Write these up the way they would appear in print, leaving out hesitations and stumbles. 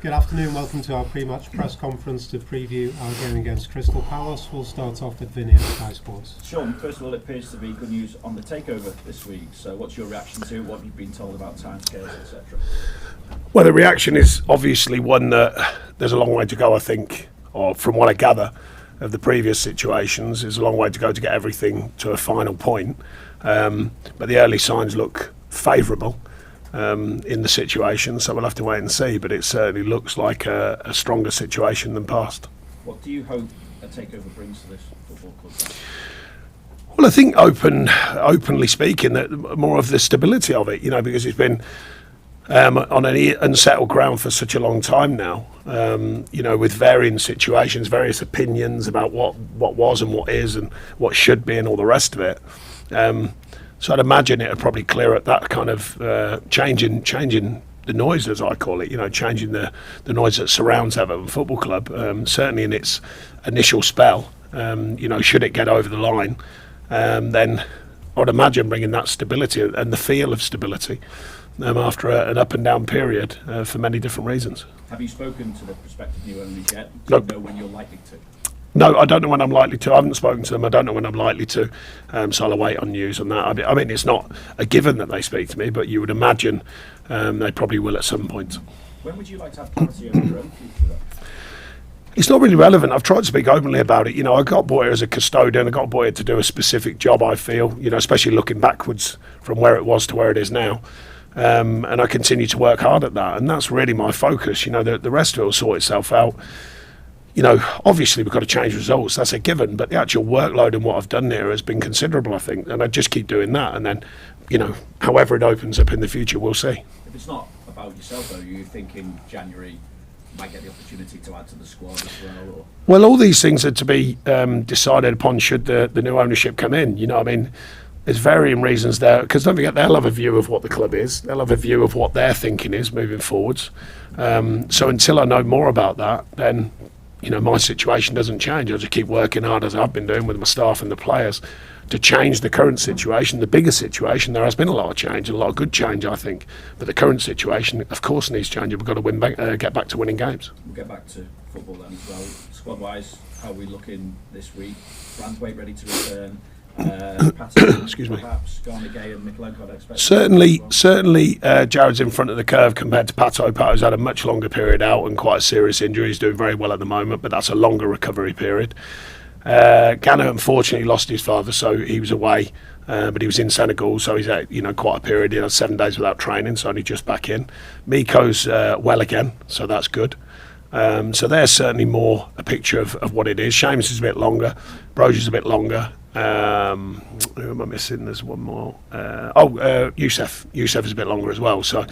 Good afternoon, welcome to our pre-match press conference to preview our game against Crystal Palace. We'll start off with Vinny at Sky Sports. Sean, first of all, it appears to be good news on the takeover this week. So what's your reaction to it? What have you been told about timescales, etc.? Well, the reaction is obviously one that there's a long way to go, I think, or from what I gather of the previous situations, there's a long way to go to get everything to a final point. But the early signs look favourable in the situation, so we'll have to wait and see. But it certainly looks like a stronger situation than past. What do you hope a takeover brings to this football club? Well, I think openly speaking, that more of the stability of it, because it's been on an unsettled ground for such a long time now, with varying situations, various opinions about what was and what is and what should be and all the rest of it. So I'd imagine it would probably clear up that kind of changing the noise, as I call it, changing the noise that surrounds Everton Football Club, certainly in its initial spell. Should it get over the line, then I'd imagine bringing that stability and the feel of stability after an up and down period for many different reasons. Have you spoken to the prospective new owners yet? No. Do you know when you're likely to? No, I don't know when I'm likely to. I haven't spoken to them. I don't know when I'm likely to. So I'll await on news on that. I mean, it's not a given that they speak to me, but you would imagine they probably will at some point. When would you like to have clarity over your own future, though? It's not really relevant. I've tried to speak openly about it. I got brought here as a custodian. I got brought here to do a specific job, I feel, especially looking backwards from where it was to where it is now. And I continue to work hard at that. And that's really my focus. The rest of it will sort itself out. Obviously we've got to change results. That's a given. But the actual workload and what I've done here has been considerable, I think. And I just keep doing that. And then, however it opens up in the future, we'll see. If it's not about yourself, though, you think in January might get the opportunity to add to the squad as well? Or? Well, all these things are to be decided upon should the new ownership come in. There's varying reasons there, because don't forget, they'll have a view of what the club is. They'll have a view of what their thinking is moving forwards. So until I know more about that, then my situation doesn't change. I'll just keep working hard as I've been doing with my staff and the players to change the current situation, the bigger situation. There has been a lot of change, a lot of good change, I think. But the current situation, of course, needs changing. We've got to get back to winning games. We'll get back to football then as well. Squad-wise, how are we looking this week? Branthwaite ready to return. Excuse me. Perhaps Garner Gay and Michelin I'd expect. Certainly, Jared's in front of the curve compared to Pato. Pato's had a much longer period out and quite a serious injury. He's doing very well at the moment, but that's a longer recovery period. Ghana unfortunately lost his father, so he was away, but he was in Senegal, so he's had quite a period. He had 7 days without training, so only just back in. Miko's well again, so that's good. So there's certainly more a picture of what it is. Seamus is a bit longer, Brogier's a bit longer. Who am I missing? There's one more. Youssef. Youssef is a bit longer as well. So,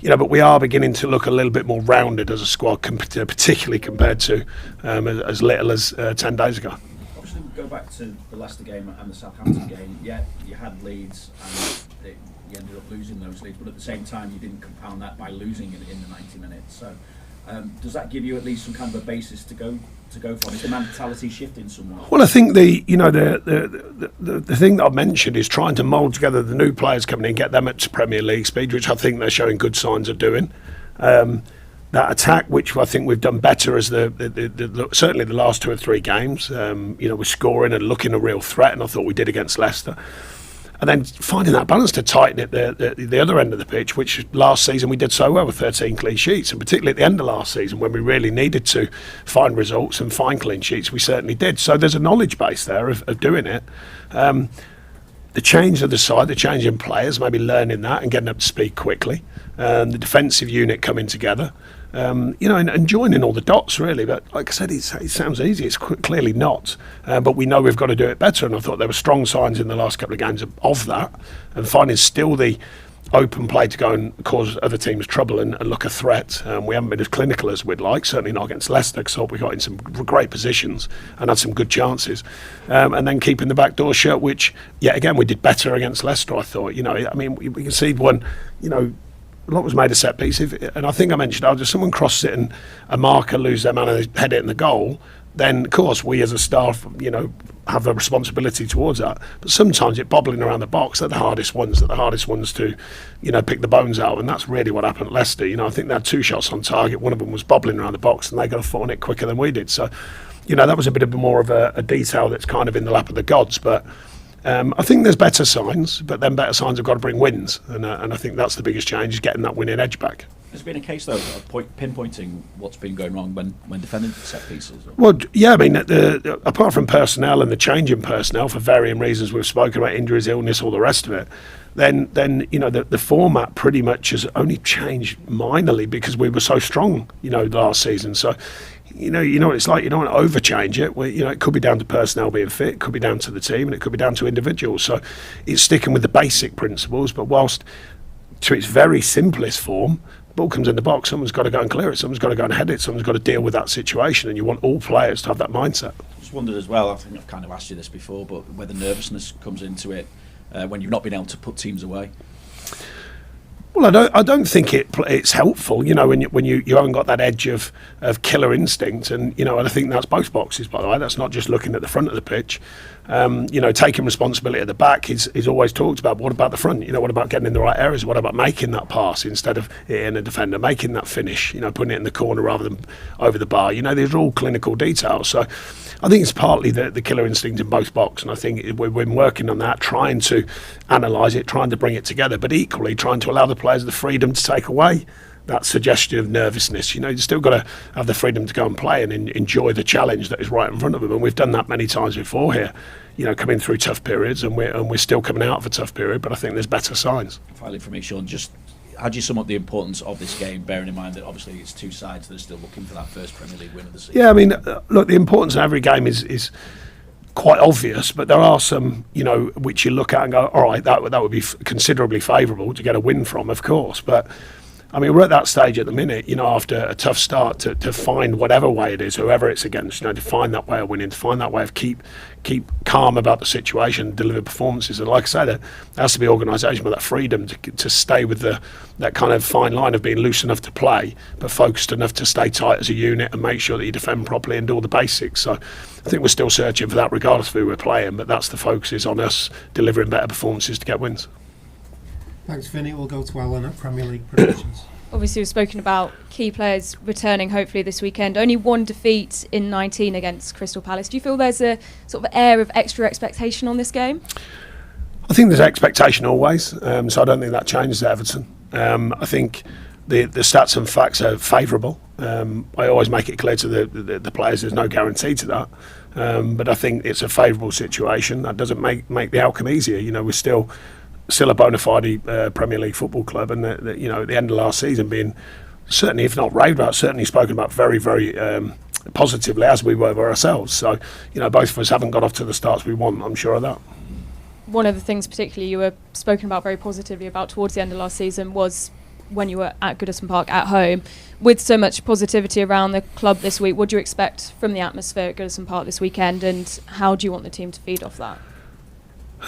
but we are beginning to look a little bit more rounded as a squad, particularly compared to as little as 10 days ago. Obviously, we go back to the Leicester game and the Southampton game. Yeah, you had leads and you ended up losing those leads, but at the same time, you didn't compound that by losing in the 90 minutes. So, does that give you at least some kind of a basis to go from? Is the mentality shifting somewhat? Well, I think the thing that I've mentioned is trying to mould together the new players coming in, get them up to Premier League speed, which I think they're showing good signs of doing. That attack, which I think we've done better as certainly the last 2 or 3 games. We're scoring and looking a real threat, and I thought we did against Leicester. And then finding that balance to tighten it the other end of the pitch, which last season we did so well with 13 clean sheets, and particularly at the end of last season when we really needed to find results and find clean sheets, we certainly did. So there's a knowledge base there of doing it. The change of the side, the change in players, maybe learning that and getting up to speed quickly. The defensive unit coming together, and joining all the dots really. But like I said, it sounds easy. It's clearly not. But we know we've got to do it better. And I thought there were strong signs in the last couple of games of that, and finding still the open play to go and cause other teams trouble and look a threat. We haven't been as clinical as we'd like, certainly not against Leicester, because I thought we got in some great positions and had some good chances. And then keeping the back door shut, which, yet again, we did better against Leicester, I thought. We conceded one, a lot was made a set piece. And I think I mentioned, someone crosses it and a marker loses their man and they head it in the goal, then of course we as a staff, have a responsibility towards that. But sometimes it bobbling around the box are the hardest ones to, pick the bones out, and that's really what happened at Leicester. I think they had 2 shots on target. One of them was bobbling around the box, and they got a foot on it quicker than we did. So, that was a bit of more of a detail that's kind of in the lap of the gods. But I think there's better signs, but then better signs have got to bring wins, and I think that's the biggest change, is getting that winning edge back. There's been a case, though, of pinpointing what's been going wrong when defending set pieces. Well, yeah, I mean, apart from personnel and the change in personnel for varying reasons, we've spoken about injuries, illness, all the rest of it, then the format pretty much has only changed minorly because we were so strong, last season. So, what it's like. You don't want to overchange it. It could be down to personnel being fit, it could be down to the team, and it could be down to individuals. So it's sticking with the basic principles, but whilst to its very simplest form, ball comes in the box, someone's got to go and clear it, someone's got to go and head it, someone's got to deal with that situation, and you want all players to have that mindset. Just wondered as well, I think I've kind of asked you this before, but whether nervousness comes into it when you've not been able to put teams away. Well, I don't think it's helpful, when you haven't got that edge of killer instinct, and and I think that's both boxes, by the way. That's not just looking at the front of the pitch. Taking responsibility at the back is always talked about. But what about the front? What about getting in the right areas? What about making that pass instead of hitting a defender, making that finish? Putting it in the corner rather than over the bar. These are all clinical details. So I think it's partly the killer instinct in both boxes, and I think we've been working on that, trying to analyse it, trying to bring it together, but equally trying to allow the players the freedom to take away that suggestion of nervousness. You've still got to have the freedom to go and play and enjoy the challenge that is right in front of them, and we've done that many times before here. Coming through tough periods, and we're still coming out of a tough period, but I think there's better signs. Finally, for me, Sean, just how do you sum up the importance of this game, bearing in mind that obviously it's two sides that are still looking for that first Premier League win of the season? Yeah, I mean, look, the importance of every game is quite obvious, but there are some, which you look at and go, all right, that would be considerably favourable to get a win from, of course. But I mean, we're at that stage at the minute, after a tough start, to find whatever way it is, whoever it's against, to find that way of winning, to find that way of keep calm about the situation, deliver performances. And like I say, there has to be organisation with that freedom to stay with that kind of fine line of being loose enough to play, but focused enough to stay tight as a unit and make sure that you defend properly and do all the basics. So I think we're still searching for that regardless of who we're playing, but that's the focus, is on us delivering better performances to get wins. Thanks, Vinny. We'll go to Ellen at Premier League predictions. Obviously, we've spoken about key players returning hopefully this weekend. Only one defeat in 19 against Crystal Palace. Do you feel there's a sort of air of extra expectation on this game? I think there's expectation always, so I don't think that changes at Everton. I think the stats and facts are favourable. I always make it clear to the players there's no guarantee to that, but I think it's a favourable situation. That doesn't make the outcome easier. We're still a bona fide Premier League football club, and at the end of last season being certainly, if not raved about, certainly spoken about very, very positively, as we were ourselves. So both of us haven't got off to the starts we want, I'm sure of that. One of the things particularly you were spoken about very positively about towards the end of last season was when you were at Goodison Park at home. With so much positivity around the club this week, what do you expect from the atmosphere at Goodison Park this weekend, and how do you want the team to feed off that?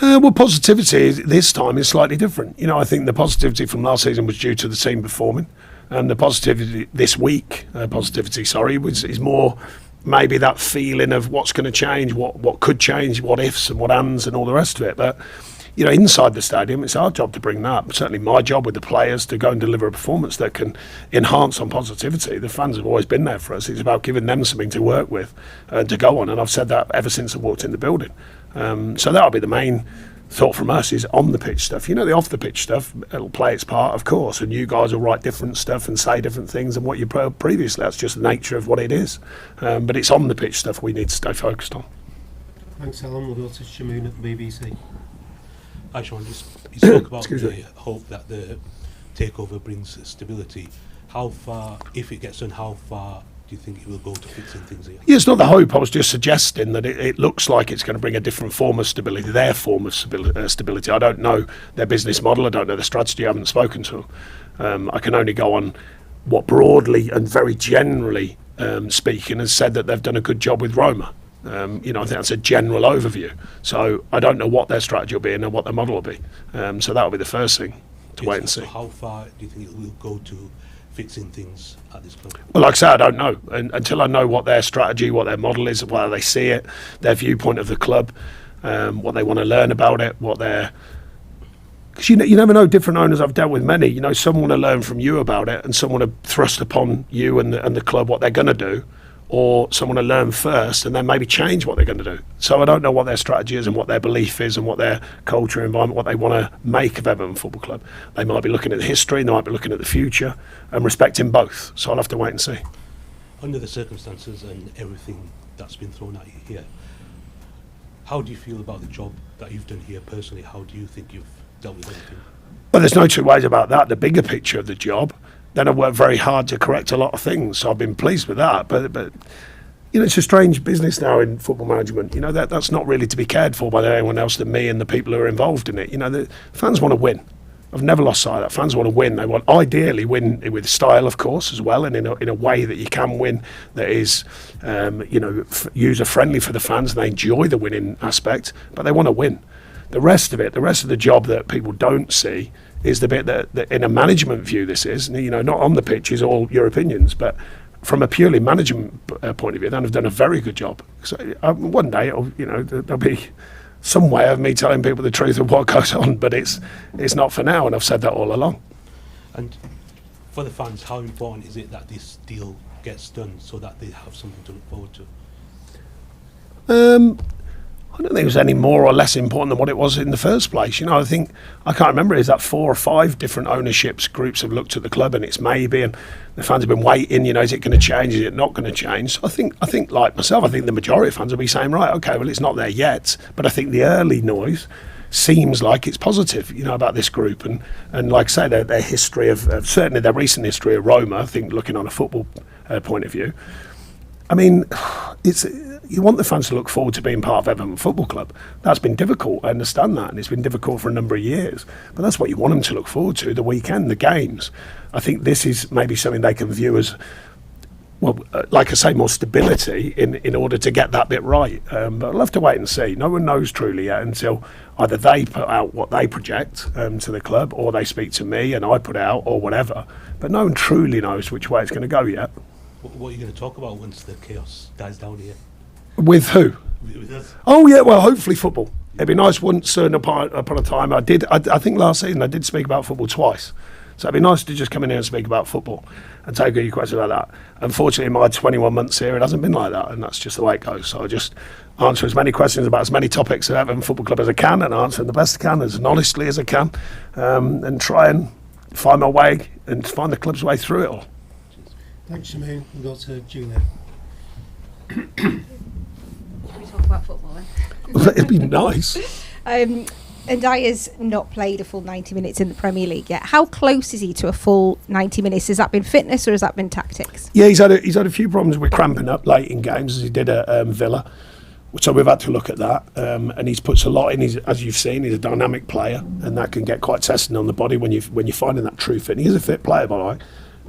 Well, positivity this time is slightly different. I think the positivity from last season was due to the team performing, and the positivity this week, is more maybe that feeling of what's going to change, what could change, what ifs and what ands and all the rest of it. But inside the stadium, it's our job to bring that. Certainly my job with the players to go and deliver a performance that can enhance on positivity. The fans have always been there for us. It's about giving them something to work with and to go on. And I've said that ever since I walked in the building. So that'll be the main thought from us, is on the pitch stuff. The off the pitch stuff, it'll play its part, of course, and you guys will write different stuff and say different things than what you previously. That's just the nature of what it is. But it's on the pitch stuff we need to stay focused on. Thanks, Ellen. We'll go to Shamoon at the BBC. Hi, Sean. You spoke about the hope that the takeover brings stability. How far, if it gets done, how far do you think it will go to fixing things here? Yeah, it's not the hope. I was just suggesting that it looks like it's going to bring a different form of stability, their form of stability. I don't know their business model. I don't know the strategy. I haven't spoken to them. I can only go on what broadly and very generally speaking has said that they've done a good job with Roma. I think that's a general overview. So I don't know what their strategy will be and what their model will be. So that will be the first thing to wait and see. So how far do you think it will go to fixing things at this club? Well, like I say, I don't know. And until I know what their strategy, what their model is, how they see it, their viewpoint of the club, what they want to learn about it, what they're... Because you never know, different owners, I've dealt with many, you know, some want to learn from you about it and some want to thrust upon you and the club what they're going to do, or some want to learn first and then maybe change what they're going to do. So I don't know what their strategy is and what their belief is and what their culture, environment, what they want to make of Everton Football Club. They might be looking at the history, they might be looking at the future, and respecting both. So I'll have to wait and see. Under the circumstances and everything that's been thrown at you here, how do you feel about the job that you've done here personally? How do you think you've dealt with everything? Well, there's no two ways about that. The bigger picture of the job, then I worked very hard to correct a lot of things, so I've been pleased with that. But you know, it's a strange business now in football management. You know, that's not really to be cared for by anyone else than me and the people who are involved in it. You know, the fans want to win. I've never lost sight of that. Fans want to win. They want ideally win with style, of course, as well, and in a way that you can win that is, you know, user friendly for the fans. And they enjoy the winning aspect, but they want to win. The rest of it, the rest of the job that people don't see is the bit that in a management view this is, you know, not on the pitch is all your opinions, but from a purely management point of view, then I've done a very good job. So one day, you know, there'll be some way of me telling people the truth of what goes on, but it's not for now, and I've said that all along. And for the fans, how important is it that this deal gets done so that they have something to look forward to? I don't think it was any more or less important than what it was in the first place. You know, I think, I can't remember, is that 4 or 5 different ownerships groups have looked at the club and it's maybe, and the fans have been waiting, you know, is it going to change, is it not going to change? So I think like myself, I think the majority of fans will be saying, right, okay, well, it's not there yet, but I think the early noise seems like it's positive, you know, about this group. And like I say, their history of certainly their recent history of Roma, I think looking on a football point of view, I mean, you want the fans to look forward to being part of Everton Football Club. That's been difficult, I understand that, and it's been difficult for a number of years. But that's what you want them to look forward to, the weekend, the games. I think this is maybe something they can view as, well, like I say, more stability in order to get that bit right. But I'll have to wait and see. No one knows truly yet until either they put out what they project to the club, or they speak to me and I put it out, or whatever. But no one truly knows which way it's going to go yet. What are you going to talk about once the chaos dies down here? With who? With us? Oh yeah, well, hopefully football. It'd be nice once upon a time. I think last season I did speak about football twice. So it'd be nice to just come in here and speak about football and take your questions like that. Unfortunately, my 21 months here, it hasn't been like that, and that's just the way it goes. So I just answer as many questions about as many topics at Everton Football Club as I can, and answer them the best I can, as honestly as I can, and try and find my way and find the club's way through it all. Thanks, Shemaine. We've got Julia. We talk about football then. It'd be nice. And Dyche's not played a full 90 minutes in the Premier League yet. How close is he to a full 90 minutes? Has that been fitness or has that been tactics? Yeah, he's had a few problems with cramping up late in games, as he did at Villa. So we've had to look at that, and he's puts a lot in. As you've seen, he's a dynamic player, and that can get quite testing on the body when you're finding that true fit. And he is a fit player, by the way.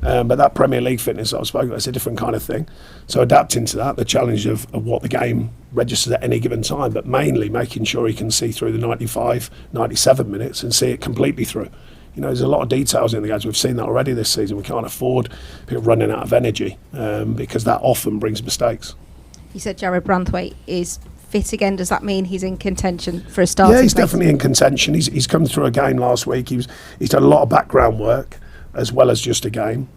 But that Premier League fitness that I spoke about is a different kind of thing. So adapting to that, the challenge of what the game registers at any given time, but mainly making sure he can see through the 95, 97 minutes and see it completely through. You know, there's a lot of details in the games. We've seen that already this season. We can't afford people running out of energy because that often brings mistakes. You said Jared Branthwaite is fit again. Does that mean he's in contention for a starting Yeah, he's place? definitely in contention. He's come through a game last week. He's done a lot of background work as well as just a game,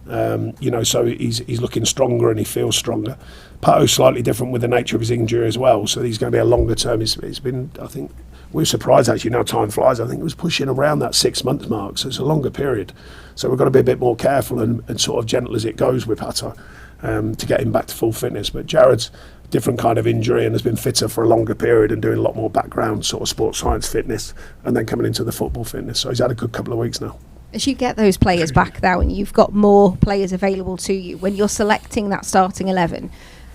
you know, so he's looking stronger and he feels stronger. Pato's slightly different with the nature of his injury as well, so he's going to be a longer term. It's been, I think, we were surprised actually, now time flies, I think it was pushing around that 6-month mark, so it's a longer period. So we've got to be a bit more careful and sort of gentle as it goes with Pato to get him back to full fitness. But Jared's a different kind of injury and has been fitter for a longer period and doing a lot more background sort of sports science fitness and then coming into the football fitness. So he's had a good couple of weeks now. As you get those players back now and you've got more players available to you, when you're selecting that starting 11,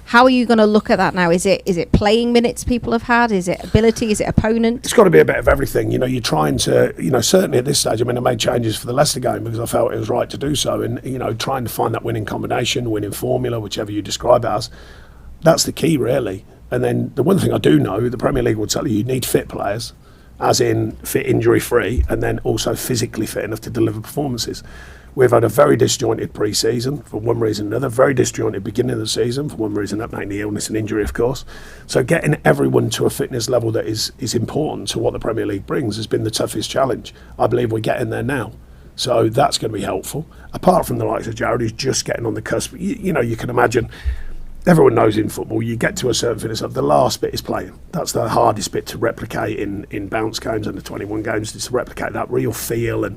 how are you going to look at that now? Is it playing minutes people have had? Is it ability? Is it opponent? It's got to be a bit of everything. You know, you're trying to, you know, certainly at this stage, I mean, I made changes for the Leicester game because I felt it was right to do so. And, you know, trying to find that winning combination, winning formula, whichever you describe it as, that's the key, really. And then the one thing I do know, the Premier League will tell you, you need fit players. as in fit injury free, and then also physically fit enough to deliver performances. We've had a very disjointed pre-season for one reason or another, very disjointed beginning of the season for one reason, that mainly illness and injury, of course. So getting everyone to a fitness level that is important to what the Premier League brings has been the toughest challenge. I believe we're getting there now. So that's going to be helpful. Apart from the likes of Jared, who's just getting on the cusp, you know, you can imagine, everyone knows in football, you get to a certain fitness level, the last bit is playing. That's the hardest bit to replicate in bounce games and the 21 games, is to replicate that real feel and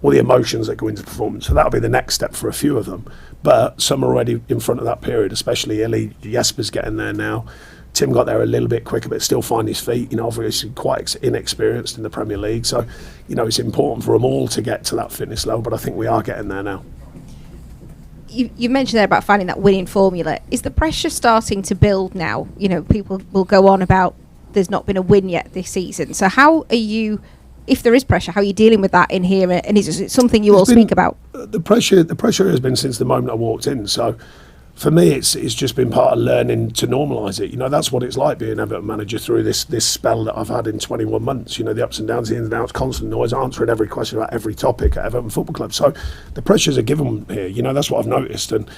all the emotions that go into performance. So that'll be the next step for a few of them. But some are already in front of that period, especially Illy. Jesper's getting there now. Tim got there a little bit quicker, but still find his feet. You know, obviously quite inexperienced in the Premier League. So, you know, it's important for them all to get to that fitness level, but I think we are getting there now. You mentioned there about finding that winning formula. Is the pressure starting to build now? You know, people will go on about there's not been a win yet this season. So how are you, if there is pressure, how are you dealing with that in here? And is it something you all speak about? The pressure has been since the moment I walked in. So for me, it's just been part of learning to normalise it. You know, that's what it's like being Everton manager through this spell that I've had in 21 months. You know, the ups and downs, the ins and outs, constant noise, answering every question about every topic at Everton Football Club. So the pressures are given here. You know, that's what I've noticed. And,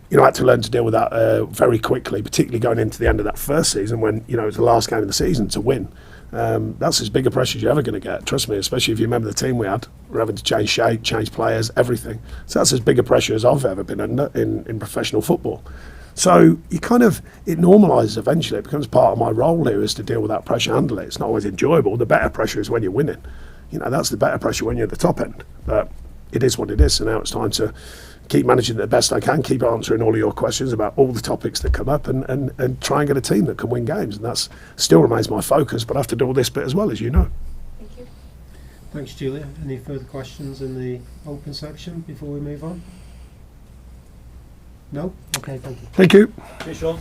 you know, I had to learn to deal with that very quickly, particularly going into the end of that first season when, you know, it was the last game of the season to win. That's as big a pressure as you're ever going to get, trust me, especially if you remember the team we had. We're having to change shape, change players, everything. So that's as big a pressure as I've ever been under in professional football. So you kind of, it normalises eventually. It becomes part of my role here is to deal with that pressure, handle it. It's not always enjoyable. The better pressure is when you're winning. You know, that's the better pressure when you're at the top end. But it is what it is. So now it's time to keep managing it the best I can, keep answering all of your questions about all the topics that come up and try and get a team that can win games. And that's still remains my focus, but I have to do all this bit as well, as you know. Thank you. Thanks, Julia. Any further questions in the open section before we move on? No? Okay, thank you. Thank you. Cheers, Sean.